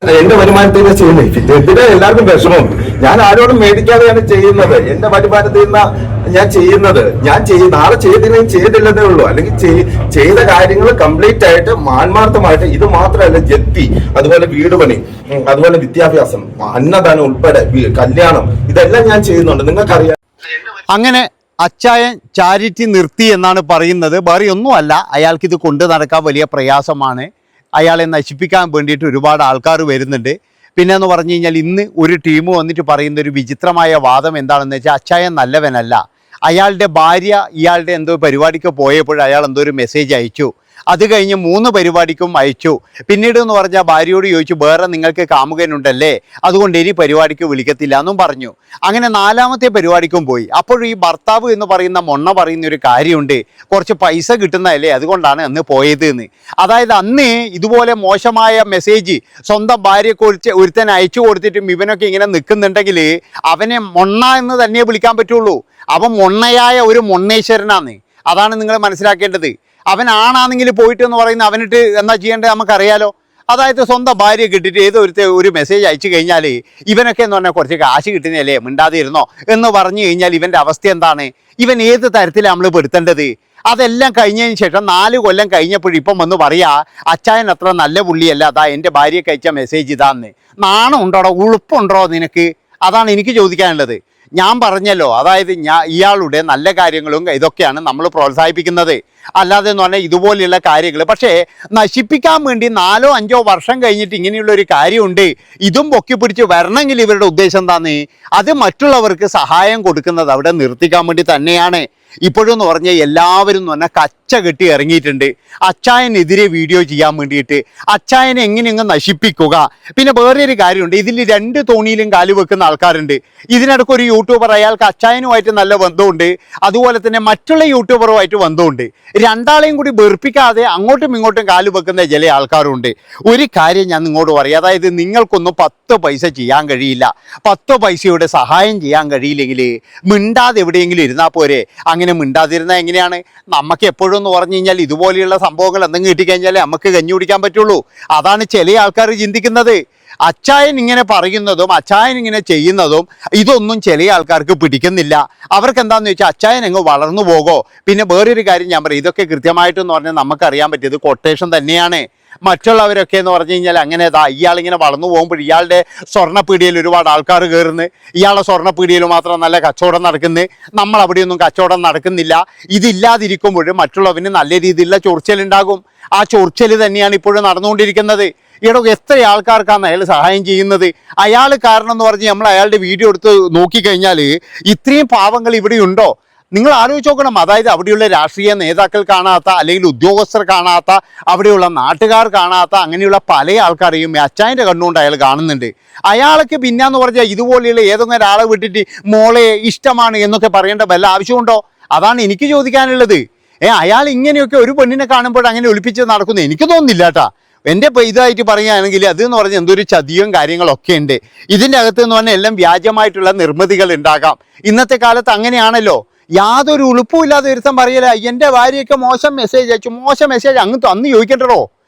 എന്റെ വരുമാനത്തിൽ നിന്ന് ചെയ്യുന്നത് പിന്നെ എന്തിനാ എല്ലാവർക്കും വിഷമം? ഞാൻ ആരോടും മേടിക്കാതെയാണ് ചെയ്യുന്നത്. എന്റെ വരുമാനത്തിൽ നിന്ന് ഞാൻ നാളെ ചെയ്തില്ലെങ്കിൽ ചെയ്തില്ലെന്നേ ഉള്ളൂ. അല്ലെങ്കിൽ ചെയ്ത കാര്യങ്ങൾ കംപ്ലീറ്റ് ആയിട്ട് ആത്മാർത്ഥമായിട്ട്, ഇത് മാത്രമല്ല ജപ്തി, അതുപോലെ വീട് പണി, അതുപോലെ വിദ്യാഭ്യാസം, അന്നദാനം ഉൾപ്പെടെ കല്യാണം, ഇതെല്ലാം ഞാൻ ചെയ്യുന്നുണ്ട്. നിങ്ങൾക്കറിയാം. അങ്ങനെ അച്ചായൻ ചാരിറ്റി നിർത്തി എന്നാണ് പറയുന്നത്. വേറെ ഒന്നുമല്ല, അയാൾക്കിത് കൊണ്ടു നടക്കാൻ വലിയ പ്രയാസമാണ്. അയാളെ നശിപ്പിക്കാൻ വേണ്ടിയിട്ട് ഒരുപാട് ആൾക്കാർ വരുന്നുണ്ട്. പിന്നെ എന്ന് പറഞ്ഞു കഴിഞ്ഞാൽ ഇന്ന് ഒരു ടീം വന്നിട്ട് പറയുന്ന ഒരു വിചിത്രമായ വാദം എന്താണെന്ന് വെച്ചാൽ, അച്ചായൻ നല്ലവനല്ല. അയാളുടെ ഭാര്യ ഇയാളുടെ എന്തോ പരിപാടിക്ക് പോയപ്പോൾ അയാൾ എന്തോ ഒരു മെസ്സേജ് അയച്ചു. അത് കഴിഞ്ഞ് 3 പരിപാടിക്കും അയച്ചു. പിന്നീട് എന്ന് പറഞ്ഞാൽ ഭാര്യയോട് ചോദിച്ചു, വേറെ നിങ്ങൾക്ക് കാമുകനുണ്ടല്ലേ, അതുകൊണ്ട് ഇനി പരിപാടിക്ക് വിളിക്കത്തില്ല എന്നും പറഞ്ഞു. അങ്ങനെ 4ാമത്തെ പരിപാടിക്കും പോയി. അപ്പോഴും ഈ ഭർത്താവ് എന്ന് പറയുന്ന മൊണ്ണ പറയുന്ന ഒരു കാര്യമുണ്ട്, കുറച്ച് പൈസ കിട്ടുന്നതല്ലേ, അതുകൊണ്ടാണ് അന്ന് പോയത് എന്ന്. അതായത് അന്ന് ഇതുപോലെ മോശമായ മെസ്സേജ് സ്വന്തം ഭാര്യയെക്കുറിച്ച് ഒരുത്തൻ അയച്ചു കൊടുത്തിട്ടും ഇവനൊക്കെ ഇങ്ങനെ നിൽക്കുന്നുണ്ടെങ്കിൽ അവനെ മൊണ്ണ എന്ന് തന്നെ വിളിക്കാൻ പറ്റുള്ളൂ. അവൻ മൊണ്ണയായ ഒരു മൊണ്ണേശ്വരനാണ്. അതാണ് നിങ്ങൾ മനസ്സിലാക്കേണ്ടത്. അവൻ ആണാണെങ്കിൽ പോയിട്ട് എന്ന് പറയുന്ന അവനിട്ട് എന്താ ചെയ്യേണ്ടത് നമുക്കറിയാലോ. അതായത് സ്വന്തം ഭാര്യ കിട്ടിയിട്ട് ഒരു മെസ്സേജ് അയച്ചു കഴിഞ്ഞാൽ ഇവനൊക്കെ എന്ന് പറഞ്ഞാൽ കുറച്ച് കാശ് കിട്ടുന്നതല്ലേ, മിണ്ടാതിരുന്നോ എന്ന് പറഞ്ഞു കഴിഞ്ഞാൽ ഇവൻ്റെ അവസ്ഥ എന്താണ്? ഇവൻ ഏത് തരത്തിലാണ് നമ്മൾ പെടുത്തേണ്ടത്? അതെല്ലാം കഴിഞ്ഞതിന് ശേഷം 4 കൊല്ലം കഴിഞ്ഞപ്പോഴിപ്പം വന്ന് പറയാ, അച്ചായൻ അത്ര നല്ല പുള്ളിയല്ല, അതാ എൻ്റെ ഭാര്യയ്ക്ക് അയച്ച മെസ്സേജ് ഇതാന്ന്. നാണം ഉണ്ടോടോ, ഉളുപ്പുണ്ടോ നിനക്ക്? അതാണ് എനിക്ക് ചോദിക്കാനുള്ളത്. ഞാൻ പറഞ്ഞല്ലോ, അതായത് ഇയാളുടെ നല്ല കാര്യങ്ങളും ഇതൊക്കെയാണ് നമ്മൾ പ്രോത്സാഹിപ്പിക്കുന്നത്. അല്ലാതെ എന്ന് പറഞ്ഞാൽ ഇതുപോലെയുള്ള കാര്യങ്ങൾ പക്ഷേ നശിപ്പിക്കാൻ വേണ്ടി 4ഓ 5ഓ വർഷം കഴിഞ്ഞിട്ട് ഇങ്ങനെയുള്ള ഒരു കാര്യമുണ്ട്, ഇതും പൊക്കി പിടിച്ച് വരണമെങ്കിൽ ഇവരുടെ ഉദ്ദേശം എന്താന്ന്? അത് മറ്റുള്ളവർക്ക് സഹായം കൊടുക്കുന്നത് അവിടെ നിർത്തിക്കാൻ വേണ്ടി തന്നെയാണ്. ഇപ്പോഴെന്ന് പറഞ്ഞാൽ എല്ലാവരും എന്ന് പറഞ്ഞാൽ കച്ച കെട്ടി ഇറങ്ങിയിട്ടുണ്ട് അച്ചായനെതിരെ വീഡിയോ ചെയ്യാൻ വേണ്ടിയിട്ട്, അച്ചായനെ എങ്ങനെയെങ്കിലും നശിപ്പിക്കുക. പിന്നെ വേറെ ഒരു കാര്യമുണ്ട്, ഇതിൽ 2 തോണിയിലും കാല് വെക്കുന്ന ആൾക്കാരുണ്ട്. ഇതിനിടയ്ക്ക് ഒരു യൂട്യൂബർ, അയാൾക്ക് അച്ചായനുമായിട്ട് നല്ല ബന്ധമുണ്ട്, അതുപോലെ തന്നെ മറ്റുള്ള യൂട്യൂബറുമായിട്ട് ബന്ധമുണ്ട്. രണ്ടാളെയും കൂടി വെറുപ്പിക്കാതെ അങ്ങോട്ടും ഇങ്ങോട്ടും കാല് വെക്കുന്ന ചില ആൾക്കാരുണ്ട്. ഒരു കാര്യം ഞാൻ നിങ്ങളോട് പറയാം, അതായത് നിങ്ങൾക്കൊന്നും 10 പൈസ ചെയ്യാൻ കഴിയില്ല, 10 പൈസയുടെ സഹായം ചെയ്യാൻ കഴിയില്ലെങ്കിൽ മിണ്ടാതെ എവിടെയെങ്കിലും ഇരുന്നാൽ പോരെ. അങ്ങനെ മിണ്ടാതിരുന്നാൽ എങ്ങനെയാണ്? നമുക്ക് എപ്പോഴും എന്ന് പറഞ്ഞു കഴിഞ്ഞാൽ ഇതുപോലെയുള്ള സംഭവങ്ങൾ എന്തെങ്കിലും കിട്ടിക്കഴിഞ്ഞാൽ നമുക്ക് കഞ്ഞി കുടിക്കാൻ പറ്റുള്ളൂ. അതാണ് ചില ആൾക്കാർ ചിന്തിക്കുന്നത്. അച്ചായൻ ഇങ്ങനെ പറയുന്നതും അച്ചായൻ ഇങ്ങനെ ചെയ്യുന്നതും ഇതൊന്നും ചില ആൾക്കാർക്ക് പിടിക്കുന്നില്ല. അവർക്ക് എന്താണെന്ന് വെച്ചാൽ അച്ചായൻ അങ്ങ് വളർന്നു പോകോ. പിന്നെ വേറൊരു കാര്യം ഞാൻ പറയും, ഇതൊക്കെ കൃത്യമായിട്ടെന്ന് പറഞ്ഞാൽ നമുക്കറിയാൻ പറ്റിയത് കൊട്ടേഷൻ തന്നെയാണ്. മറ്റുള്ളവരൊക്കെ എന്ന് പറഞ്ഞു കഴിഞ്ഞാൽ അങ്ങനെ ഇയാളിങ്ങനെ വളർന്നു പോകുമ്പോൾ ഇയാളുടെ സ്വർണ്ണപ്പീടികയിൽ ഒരുപാട് ആൾക്കാർ കയറുന്നു, ഇയാളുടെ സ്വർണ്ണപ്പീടികയിൽ മാത്രം നല്ല കച്ചവടം നടക്കുന്നു, നമ്മൾ അവിടെയൊന്നും കച്ചവടം നടക്കുന്നില്ല. ഇതില്ലാതിരിക്കുമ്പോൾ മറ്റുള്ളവന് നല്ല രീതിയിലുള്ള ചൊറിച്ചലുണ്ടാകും. ആ ചൊറിച്ചൽ തന്നെയാണ് ഇപ്പോഴും നടന്നുകൊണ്ടിരിക്കുന്നത്. എത്ര ആൾക്കാർക്കാണ് അയാൾ സഹായം ചെയ്യുന്നത്? അയാൾ കാരണം എന്ന് പറഞ്ഞ് നമ്മൾ അയാളുടെ വീഡിയോ എടുത്ത് നോക്കിക്കഴിഞ്ഞാൽ ഇത്രയും പാവങ്ങൾ ഇവിടെയുണ്ടോ? നിങ്ങൾ ആലോചിച്ച് നോക്കണം. അതായത് അവിടെയുള്ള രാഷ്ട്രീയ നേതാക്കൾ കാണാത്ത, അല്ലെങ്കിൽ ഉദ്യോഗസ്ഥർ കാണാത്ത, അവിടെയുള്ള നാട്ടുകാർ കാണാത്ത, അങ്ങനെയുള്ള പല ആൾക്കാരെയും അച്ചായൻ്റെ കണ്ണുകൊണ്ട് അയാൾ കാണുന്നുണ്ട്. അയാൾക്ക് പിന്നെന്ന് പറഞ്ഞാൽ ഇതുപോലെയുള്ള ഏതെങ്കിലും ഒരാളെ വിട്ടിട്ട് മോളെ ഇഷ്ടമാണ് എന്നൊക്കെ പറയേണ്ട വല്ല ആവശ്യമുണ്ടോ? അതാണ് എനിക്ക് ചോദിക്കാനുള്ളത്. അയാൾ ഇങ്ങനെയൊക്കെ ഒരു പെണ്ണിനെ കാണുമ്പോൾ അങ്ങനെ ഒളിപ്പിച്ച് നടക്കുന്നു എനിക്ക് തോന്നുന്നില്ല കേട്ടാ. എൻ്റെ ഇതായിട്ട് പറയുകയാണെങ്കിൽ അതെന്ന് പറഞ്ഞാൽ എന്തൊരു ചതിയും കാര്യങ്ങളൊക്കെ ഉണ്ട് ഇതിൻ്റെ അകത്ത് എന്ന് പറഞ്ഞാൽ. എല്ലാം വ്യാജമായിട്ടുള്ള നിർമ്മിതികൾ ഉണ്ടാകാം. ഇന്നത്തെ കാലത്ത് അങ്ങനെയാണല്ലോ. യാതൊരു ഉളുപ്പുമില്ലാതെ ഒരുത്തം പറയല, എൻ്റെ ഭാര്യയൊക്കെ മോശം മെസ്സേജ് അയച്ചു. മോശം മെസ്സേജ് അന്ന് ചോദിക്കണ്ടോ?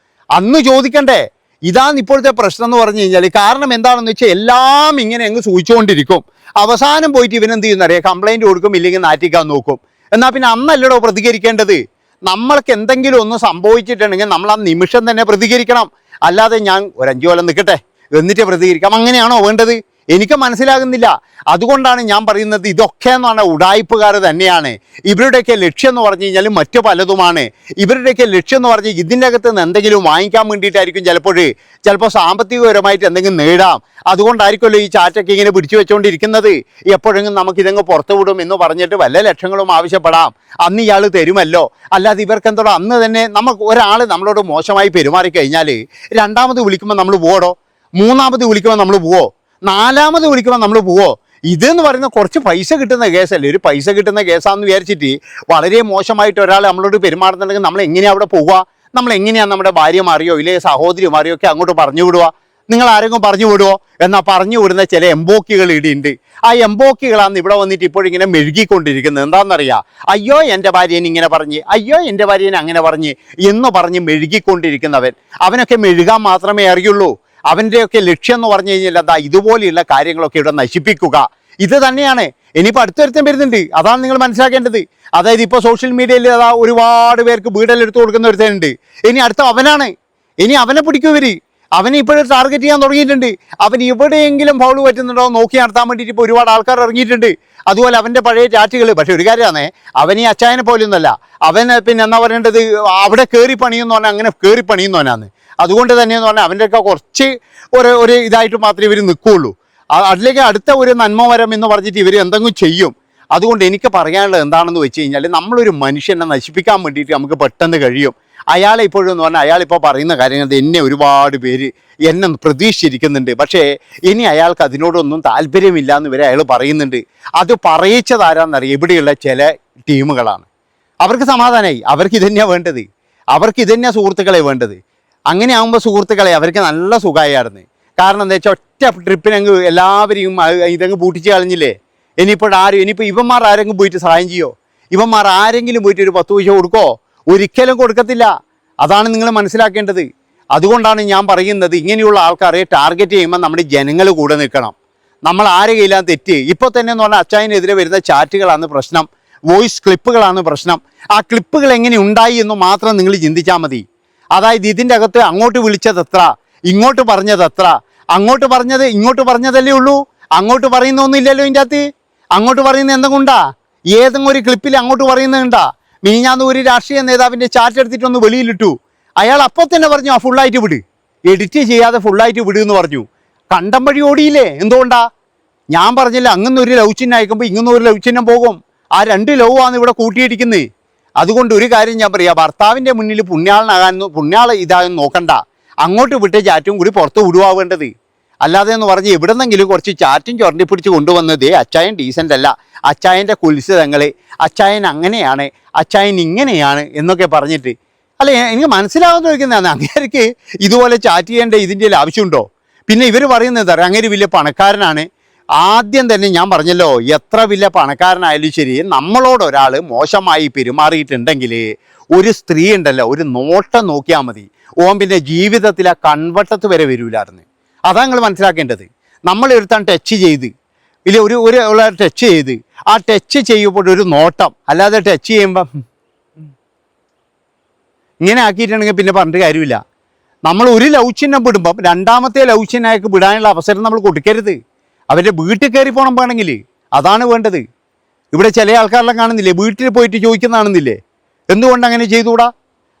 അന്ന് ചോദിക്കണ്ടേ? ഇതാണ് ഇപ്പോഴത്തെ പ്രശ്നം എന്ന് പറഞ്ഞു കഴിഞ്ഞാൽ. കാരണം എന്താണെന്ന് വെച്ചാൽ എല്ലാം ഇങ്ങനെ അങ്ങ് സൂചിച്ചുകൊണ്ടിരിക്കും. അവസാനം പോയിട്ട് ഇവനെന്ത് ചെയ്യുന്നറിയാം, കംപ്ലൈൻറ്റ് കൊടുക്കും, ഇല്ലെങ്കിൽ നാറ്റിക്കാൻ നോക്കും. എന്നാൽ പിന്നെ അന്നല്ലടോ പ്രതികരിക്കേണ്ടത്. നമ്മൾക്ക് എന്തെങ്കിലും ഒന്ന് സംഭവിച്ചിട്ടുണ്ടെങ്കിൽ നമ്മൾ ആ നിമിഷം തന്നെ പ്രതികരിക്കണം. അല്ലാതെ ഞാൻ ഒരു 5 കൊല്ലം നിൽക്കട്ടെ എന്നിട്ട് പ്രതികരിക്കാം, അങ്ങനെയാണോ വേണ്ടത്? എനിക്ക് മനസ്സിലാകുന്നില്ല. അതുകൊണ്ടാണ് ഞാൻ പറയുന്നത്, ഇതൊക്കെ എന്ന് പറഞ്ഞാൽ ഉഡായിപ്പുകാർ തന്നെയാണ്. ഇവരുടെയൊക്കെ ലക്ഷ്യം എന്ന് പറഞ്ഞു കഴിഞ്ഞാൽ മറ്റു പലതുമാണ്. ഇവരുടെയൊക്കെ ലക്ഷ്യം എന്ന് പറഞ്ഞാൽ ഇതിൻ്റെ അകത്ത് നിന്ന് എന്തെങ്കിലും വാങ്ങിക്കാൻ വേണ്ടിയിട്ടായിരിക്കും. ചിലപ്പോൾ സാമ്പത്തികപരമായിട്ട് എന്തെങ്കിലും നേടാം. അതുകൊണ്ടായിരിക്കുമല്ലോ ഈ ചാറ്റൊക്കെ ഇങ്ങനെ പിടിച്ചു വെച്ചുകൊണ്ടിരിക്കുന്നത്. എപ്പോഴെങ്കിലും നമുക്കിതങ്ങ് പുറത്തു വിടും എന്ന് പറഞ്ഞിട്ട് വല്ല ലക്ഷങ്ങളും ആവശ്യപ്പെടാം. അന്ന് ഇയാൾ തരുമല്ലോ. അല്ലാതെ ഇവർക്ക് എന്തോ അന്ന് തന്നെ ഒരാൾ നമ്മളോട് മോശമായി പെരുമാറി കഴിഞ്ഞാൽ 2ാമത് വിളിക്കുമ്പോൾ നമ്മൾ പോവോ? 3ാമത് വിളിക്കുമ്പോൾ നമ്മൾ പോവോ? 4ാമത് വിളിക്കുമ്പോൾ നമ്മൾ പോവോ? ഇതെന്ന് പറയുന്ന കുറച്ച് പൈസ കിട്ടുന്ന കേസല്ലേ. ഒരു പൈസ കിട്ടുന്ന കേസാണെന്ന് വിചാരിച്ചിട്ട് വളരെ മോശമായിട്ട് ഒരാൾ നമ്മളോട് പെരുമാറുന്നുണ്ടെങ്കിൽ നമ്മൾ എങ്ങനെയാണ് അവിടെ പോവുക? നമ്മൾ എങ്ങനെയാണ് നമ്മുടെ ഭാര്യമാരെയോ ഇല്ലേ സഹോദരിമാരെയോ ഒക്കെ അങ്ങോട്ട് പറഞ്ഞു വിടുക? നിങ്ങൾ ആരെങ്കിലും പറഞ്ഞു വിടുമോ? എന്നാൽ പറഞ്ഞു വിടുന്ന ചില എംബോക്കികൾ ഇടിയുണ്ട്. ആ എംബോക്കികളാണ് ഇവിടെ വന്നിട്ട് ഇപ്പോഴിങ്ങനെ മെഴുകിക്കൊണ്ടിരിക്കുന്നത്. എന്താണെന്നറിയാം, അയ്യോ എൻ്റെ ഭാര്യേനെ ഇങ്ങനെ പറഞ്ഞ്, അയ്യോ എൻ്റെ ഭാര്യേനെ അങ്ങനെ പറഞ്ഞ് എന്ന് പറഞ്ഞ് മെഴുകിക്കൊണ്ടിരിക്കുന്നവൻ. അവനൊക്കെ മെഴുകാൻ മാത്രമേ അറിയുള്ളൂ. അവൻ്റെയൊക്കെ ലക്ഷ്യം എന്ന് പറഞ്ഞു കഴിഞ്ഞാൽ എന്താ, ഇതുപോലെയുള്ള കാര്യങ്ങളൊക്കെ ഇവിടെ നശിപ്പിക്കുക. ഇത് തന്നെയാണ്. ഇനിയിപ്പോൾ അടുത്തൊരുത്തം വരുന്നുണ്ട്, അതാണ് നിങ്ങൾ മനസ്സിലാക്കേണ്ടത്. അതായത് ഇപ്പോൾ സോഷ്യൽ മീഡിയയിൽ അതാ ഒരുപാട് പേർക്ക് വീടെല്ലാം എടുത്തു കൊടുക്കുന്ന ഒരുത്തനുണ്ട്. ഇനി അടുത്ത അവനാണ്. ഇനി അവനെ പിടിക്കും ഇവർ. അവനെ ഇപ്പോഴും ടാർഗറ്റ് ചെയ്യാൻ തുടങ്ങിയിട്ടുണ്ട്. അവൻ എവിടെയെങ്കിലും ഫൗൾ പറ്റുന്നുണ്ടോ നോക്കി നടത്താൻ വേണ്ടിയിട്ട് ഇപ്പോൾ ഒരുപാട് ആൾക്കാർ ഇറങ്ങിയിട്ടുണ്ട്. അതുപോലെ അവൻ്റെ പഴയ ചാറ്റുകൾ. പക്ഷെ ഒരു കാര്യമാണ്, അവൻ ഈ അച്ചായനെ പോലെയൊന്നുമല്ല. അവൻ പിന്നെ എന്താ പറയേണ്ടത്, അവിടെ കയറി പണിയെന്ന് പറഞ്ഞാൽ അങ്ങനെ കയറി പണിയുന്നവനാണ്. അതുകൊണ്ട് തന്നെയെന്ന് പറഞ്ഞാൽ അവൻ്റെയൊക്കെ കുറച്ച് ഒരു ഇതായിട്ട് മാത്രമേ ഇവർ നിൽക്കുകയുള്ളൂ. അതിലേക്ക് അടുത്ത ഒരു നന്മ വരം എന്ന് പറഞ്ഞിട്ട് ഇവർ എന്തെങ്കിലും ചെയ്യും. അതുകൊണ്ട് എനിക്ക് പറയാനുള്ളത് എന്താണെന്ന് വെച്ച് കഴിഞ്ഞാൽ, നമ്മളൊരു മനുഷ്യനെ നശിപ്പിക്കാൻ വേണ്ടിയിട്ട് നമുക്ക് പെട്ടെന്ന് കഴിയും. അയാളെ ഇപ്പോഴും എന്ന് പറഞ്ഞാൽ അയാളിപ്പോൾ പറയുന്ന കാര്യങ്ങൾ എന്നെ ഒരുപാട് പേര് എന്നെ പ്രതീക്ഷിച്ചിരിക്കുന്നുണ്ട്. പക്ഷേ ഇനി അയാൾക്ക് അതിനോടൊന്നും താല്പര്യമില്ല എന്ന് വരെ അയാൾ പറയുന്നുണ്ട്. അത് പറയിച്ചതാരാന്നറിയാം, ഇവിടെയുള്ള ചില ടീമുകളാണ്. അവർക്ക് സമാധാനമായി, അവർക്ക് ഇതന്നെയാണ് വേണ്ടത്. അവർക്ക് ഇതന്നെയാണ് സുഹൃത്തുക്കളെ വേണ്ടത്. അങ്ങനെ ആകുമ്പോൾ സുഹൃത്തുക്കളെ അവർക്ക് നല്ല സുഖമായിരുന്നു. കാരണം എന്താ വെച്ചാൽ ഒറ്റ ട്രിപ്പിനങ്ങ് എല്ലാവരെയും ഇതങ്ങ് പൂട്ടിച്ച് കളഞ്ഞില്ലേ. ഇനിയിപ്പോൾ ഇവന്മാർ ആരെങ്കിലും പോയിട്ട് സഹായം ചെയ്യോ? ഇവന്മാർ ആരെങ്കിലും പോയിട്ട് ഒരു 10 പൈസ കൊടുക്കോ? ഒരിക്കലും കൊടുക്കത്തില്ല. അതാണ് നിങ്ങൾ മനസ്സിലാക്കേണ്ടത്. അതുകൊണ്ടാണ് ഞാൻ പറയുന്നത്, ഇങ്ങനെയുള്ള ആൾക്കാരെ ടാർഗറ്റ് ചെയ്യുമ്പോൾ നമ്മുടെ ജനങ്ങൾ കൂടെ നിൽക്കണം. നമ്മൾ ആരെ കയ്യിലാണ് തെറ്റ്? ഇപ്പോൾ തന്നെ എന്ന് പറഞ്ഞാൽ അച്ചായനെതിരെ വരുന്ന ചാറ്റുകളാണ് പ്രശ്നം, വോയിസ് ക്ലിപ്പുകളാണ് പ്രശ്നം. ആ ക്ലിപ്പുകൾ എങ്ങനെ ഉണ്ടായി എന്ന് മാത്രം നിങ്ങൾ ചിന്തിച്ചാൽ മതി. അതായത് ഇതിൻ്റെ അകത്ത് അങ്ങോട്ട് വിളിച്ചത് എത്ര, ഇങ്ങോട്ട് പറഞ്ഞത് എത്ര, അങ്ങോട്ട് പറഞ്ഞത് ഇങ്ങോട്ട് പറഞ്ഞതല്ലേ ഉള്ളൂ. അങ്ങോട്ട് പറയുന്നൊന്നുമില്ലല്ലോ ഇതിൻ്റെ അകത്ത്. അങ്ങോട്ട് പറയുന്നത് എന്തെങ്കിലുണ്ടാ? ഏതെങ്കിലും ഒരു ക്ലിപ്പിൽ അങ്ങോട്ട് പറയുന്നുണ്ടാ? മിനിഞ്ഞാന്ന് ഒരു രാഷ്ട്രീയ നേതാവിൻ്റെ ചാറ്റ് എടുത്തിട്ടൊന്ന് വെളിയിലിട്ടു. അയാൾ അപ്പോൾ തന്നെ പറഞ്ഞു ആ ഫുള്ളായിട്ട് വിട്, എഡിറ്റ് ചെയ്യാതെ ഫുള്ളായിട്ട് വിട് എന്ന് പറഞ്ഞു. കണ്ടം വഴി ഓടിയില്ലേ? എന്തുകൊണ്ടാ? ഞാൻ പറഞ്ഞില്ല, അങ്ങനെ ഒരു ലവ് ചിഹ്നം അയക്കുമ്പോൾ ഇങ്ങനെ ഒരു ലവ് ചിഹ്നം പോകും. ആ 2 ലവ് ആണ് ഇവിടെ കൂട്ടിയിടിക്കുന്നത്. അതുകൊണ്ട് ഒരു കാര്യം ഞാൻ പറയാം, ഭർത്താവിൻ്റെ മുന്നിൽ പുണ്യാൾ ഇതാകും നോക്കണ്ട. അങ്ങോട്ട് വിട്ട ചാറ്റും കൂടി പുറത്ത് വിടുവാവേണ്ടത്. അല്ലാതെ എന്ന് പറഞ്ഞ് എവിടെന്നെങ്കിലും കുറച്ച് ചാറ്റും ചുരണ്ടി പിടിച്ച് കൊണ്ടുവന്നത് അച്ചായൻ ഡീസൻ്റ് അല്ല, അച്ചായൻ്റെ കുൽസിതങ്ങൾ, അച്ചായൻ അങ്ങനെയാണ്, അച്ചായൻ ഇങ്ങനെയാണ് എന്നൊക്കെ പറഞ്ഞിട്ട്. അല്ല, എനിക്ക് മനസ്സിലാവുന്ന ചോദിക്കുന്നതാണ്, അങ്ങേർക്ക് ഇതുപോലെ ചാറ്റ് ചെയ്യേണ്ട ഇതിൻ്റെ ആവശ്യമുണ്ടോ? പിന്നെ ഇവർ പറയുന്നത് എന്താ, അങ്ങേര് വലിയ പണക്കാരനാണ്. ആദ്യം തന്നെ ഞാൻ പറഞ്ഞല്ലോ, എത്ര വലിയ പണക്കാരനായാലും ശരി, നമ്മളോട് ഒരാൾ മോശമായി പെരുമാറിയിട്ടുണ്ടെങ്കിൽ ഒരു സ്ത്രീ ഉണ്ടല്ലോ, ഒരു നോട്ടം നോക്കിയാൽ മതി, ഓൻ പിന്നെ ജീവിതത്തിൽ ആ കൺവട്ടത്ത് വരെ വരൂലായിരുന്നു. അതാണ് നിങ്ങൾ മനസ്സിലാക്കേണ്ടത്. നമ്മൾ ഒരുത്താൻ ടച്ച് ചെയ്ത് ഇല്ല, ഒരു ടച്ച് ചെയ്ത് ആ ടച്ച് ചെയ്യുമ്പോൾ ഒരു നോട്ടം, അല്ലാതെ ടച്ച് ചെയ്യുമ്പം ഇങ്ങനെ ആക്കിയിട്ടുണ്ടെങ്കിൽ പിന്നെ പറഞ്ഞിട്ട് കാര്യമില്ല. നമ്മൾ ഒരു ലവ് ചിഹ്നം വിടുമ്പം രണ്ടാമത്തെ ലവ് ചിഹ്നമായിട്ട് വിടാനുള്ള അവസരം നമ്മൾ കൊടുക്കരുത്. അവരുടെ വീട്ടിൽ കയറി പോകണം വേണമെങ്കിൽ, അതാണ് വേണ്ടത്. ഇവിടെ ചില ആൾക്കാരെല്ലാം കാണുന്നില്ലേ, വീട്ടിൽ പോയിട്ട് ചോദിക്കുന്ന കാണുന്നില്ലേ, എന്തുകൊണ്ട് അങ്ങനെ ചെയ്തുകൂടാ?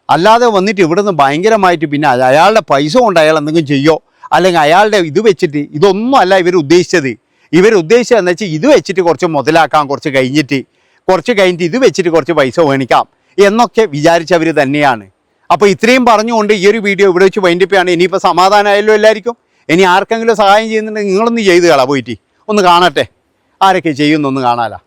അല്ലാതെ വന്നിട്ട് ഇവിടുന്ന് ഭയങ്കരമായിട്ട് പിന്നെ അയാളുടെ പൈസ കൊണ്ട് അയാൾ എന്തെങ്കിലും ചെയ്യോ, അല്ലെങ്കിൽ അയാളുടെ ഇത് വെച്ചിട്ട്, ഇതൊന്നും അല്ല ഇവരുദ്ദേശിച്ചത്. ഇവരുദ്ദേശിച്ചതെന്ന് വെച്ചാൽ ഇത് വെച്ചിട്ട് കുറച്ച് മുതലാക്കാം, കുറച്ച് കഴിഞ്ഞിട്ട് ഇത് വെച്ചിട്ട് കുറച്ച് പൈസ മേടിക്കാം എന്നൊക്കെ വിചാരിച്ചവർ തന്നെയാണ്. അപ്പോൾ ഇത്രയും പറഞ്ഞുകൊണ്ട് ഈ ഒരു വീഡിയോ ഇവിടെ വെച്ച് വൈൻഡപ്പാണ്. ഇനിയിപ്പോൾ സമാധാനമായല്ലോ എല്ലാവർക്കും. ഇനി ആർക്കെങ്കിലും സഹായം ചെയ്യുന്നുണ്ടെങ്കിൽ നിങ്ങളൊന്ന് ചെയ്ത് കളാ, പോയിട്ട് ഒന്ന് കാണട്ടെ ആരൊക്കെ ചെയ്യുന്നൊന്ന് കാണാലോ.